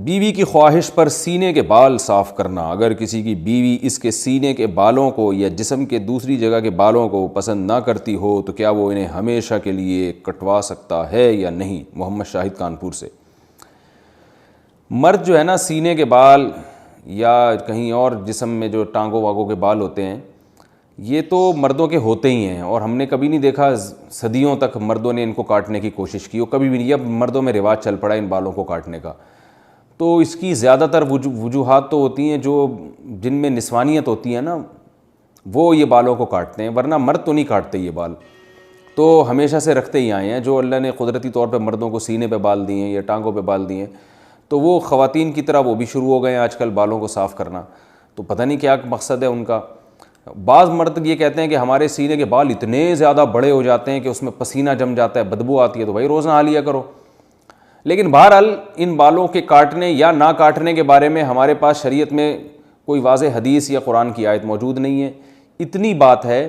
بیوی کی خواہش پر سینے کے بال صاف کرنا. اگر کسی کی بیوی اس کے سینے کے بالوں کو یا جسم کے دوسری جگہ کے بالوں کو پسند نہ کرتی ہو تو کیا وہ انہیں ہمیشہ کے لیے کٹوا سکتا ہے یا نہیں؟ محمد شاہد کانپور سے. مرد جو ہے نا سینے کے بال یا کہیں اور جسم میں جو ٹانگوں واگوں کے بال ہوتے ہیں یہ تو مردوں کے ہوتے ہی ہیں, اور ہم نے کبھی نہیں دیکھا صدیوں تک مردوں نے ان کو کاٹنے کی کوشش کی, اور کبھی بھی نہیں. اب مردوں میں رواج چل پڑا ان بالوں کو کاٹنے کا. تو اس کی زیادہ تر وجوہات تو ہوتی ہیں جو جن میں نسوانیت ہوتی ہے نا وہ یہ بالوں کو کاٹتے ہیں, ورنہ مرد تو نہیں کاٹتے یہ بال, تو ہمیشہ سے رکھتے ہی آئے ہیں. جو اللہ نے قدرتی طور پہ مردوں کو سینے پہ بال دیے ہیں یا ٹانگوں پہ بال دیے ہیں تو وہ خواتین کی طرح وہ بھی شروع ہو گئے ہیں آج کل بالوں کو صاف کرنا. تو پتہ نہیں کیا مقصد ہے ان کا. بعض مرد یہ کہتے ہیں کہ ہمارے سینے کے بال اتنے زیادہ بڑے ہو جاتے ہیں کہ اس میں پسینہ جم جاتا ہے, بدبو آتی ہے, تو بھائی روز نہا لیا کرو. لیکن بہرحال ان بالوں کے کاٹنے یا نہ کاٹنے کے بارے میں ہمارے پاس شریعت میں کوئی واضح حدیث یا قرآن کی آیت موجود نہیں ہے. اتنی بات ہے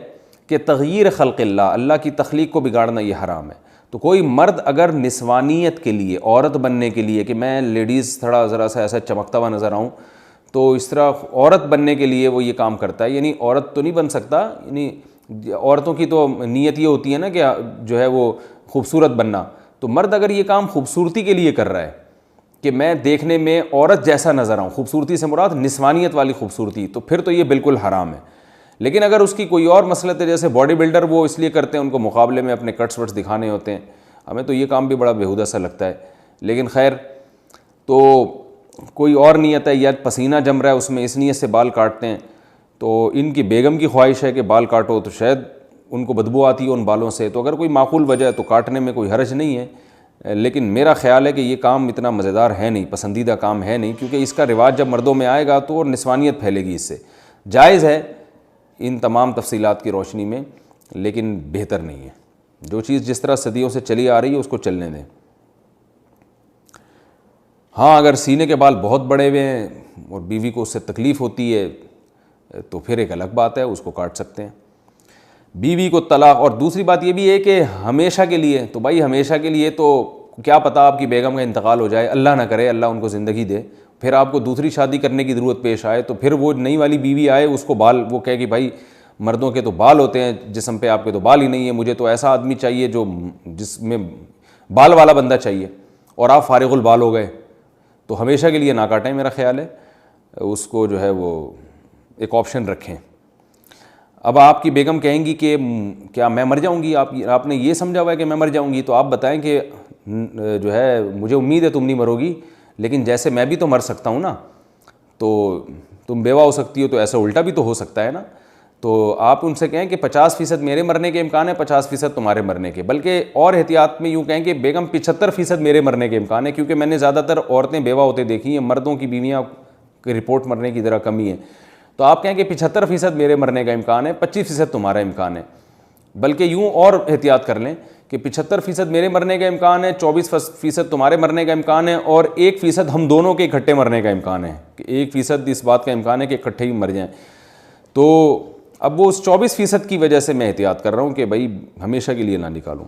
کہ تغییر خلق اللہ, اللہ کی تخلیق کو بگاڑنا یہ حرام ہے. تو کوئی مرد اگر نسوانیت کے لیے, عورت بننے کے لیے کہ میں لیڈیز تھوڑا ذرا سا ایسا چمکتا ہوا نظر آؤں, تو اس طرح عورت بننے کے لیے وہ یہ کام کرتا ہے. یعنی عورت تو نہیں بن سکتا, یعنی عورتوں کی تو نیت یہ ہوتی ہے نا کہ جو ہے وہ خوبصورت بننا. تو مرد اگر یہ کام خوبصورتی کے لیے کر رہا ہے کہ میں دیکھنے میں عورت جیسا نظر آؤں, خوبصورتی سے مراد نسوانیت والی خوبصورتی, تو پھر تو یہ بالکل حرام ہے. لیکن اگر اس کی کوئی اور مسلط ہے, جیسے باڈی بلڈر وہ اس لیے کرتے ہیں ان کو مقابلے میں اپنے کٹس وٹس دکھانے ہوتے ہیں, ہمیں تو یہ کام بھی بڑا بیہودہ سا لگتا ہے. لیکن خیر, تو کوئی اور نیت ہے یا پسینہ جم رہا ہے اس میں, اس نیت سے بال کاٹتے ہیں. تو ان کی بیگم کی خواہش ہے کہ بال کاٹو, تو شاید ان کو بدبو آتی ہے ان بالوں سے, تو اگر کوئی معقول وجہ ہے تو کاٹنے میں کوئی حرج نہیں ہے. لیکن میرا خیال ہے کہ یہ کام اتنا مزیدار ہے نہیں, پسندیدہ کام ہے نہیں, کیونکہ اس کا رواج جب مردوں میں آئے گا تو اور نسوانیت پھیلے گی اس سے. جائز ہے ان تمام تفصیلات کی روشنی میں, لیکن بہتر نہیں ہے. جو چیز جس طرح صدیوں سے چلی آ رہی ہے اس کو چلنے دیں. ہاں اگر سینے کے بال بہت بڑے ہوئے ہیں اور بیوی کو اس سے تکلیف ہوتی ہے تو پھر ایک الگ بات ہے, اس کو کاٹ سکتے ہیں. بیوی کو طلاق, اور دوسری بات یہ بھی ہے کہ ہمیشہ کے لیے, تو بھائی ہمیشہ کے لیے تو کیا پتہ آپ کی بیگم کا انتقال ہو جائے, اللہ نہ کرے, اللہ ان کو زندگی دے, پھر آپ کو دوسری شادی کرنے کی ضرورت پیش آئے, تو پھر وہ نئی والی بیوی آئے اس کو بال, وہ کہے کہ بھائی مردوں کے تو بال ہوتے ہیں جسم پہ, آپ کے تو بال ہی نہیں ہیں, مجھے تو ایسا آدمی چاہیے جو جس میں بال والا بندہ چاہیے, اور آپ فارغ البال ہو گئے, تو ہمیشہ کے لیے نہ کاٹیں. میرا خیال ہے اس کو جو ہے وہ ایک آپشن رکھیں. اب آپ کی بیگم کہیں گی کہ کیا میں مر جاؤں گی, آپ نے یہ سمجھا ہوا ہے کہ میں مر جاؤں گی, تو آپ بتائیں کہ جو ہے مجھے امید ہے تم نہیں مرو گی, لیکن جیسے میں بھی تو مر سکتا ہوں نا, تو تم بیوہ ہو سکتی ہو, تو ایسا الٹا بھی تو ہو سکتا ہے نا. تو آپ ان سے کہیں کہ 50% میرے مرنے کے امکان ہے, 50% تمہارے مرنے کے, بلکہ اور احتیاط میں یوں کہیں کہ بیگم 75% میرے مرنے کے امکان ہے, کیونکہ میں نے زیادہ تر عورتیں بیوہ ہوتے دیکھی ہیں, مردوں کی بیویاں کی رپورٹ مرنے کی ذرا کمی ہے. تو آپ کہیں کہ 75% میرے مرنے کا امکان ہے, 25% تمہارا امکان ہے. بلکہ یوں اور احتیاط کر لیں کہ 75% میرے مرنے کا امکان ہے, 24% تمہارے مرنے کا امکان ہے, اور 1% ہم دونوں کے اکٹھے مرنے کا امکان ہے, کہ 1% اس بات کا امکان ہے کہ اکٹھے ہی مر جائیں. تو اب وہ اس 24% کی وجہ سے میں احتیاط کر رہا ہوں کہ بھائی ہمیشہ کے لیے نہ نکالوں.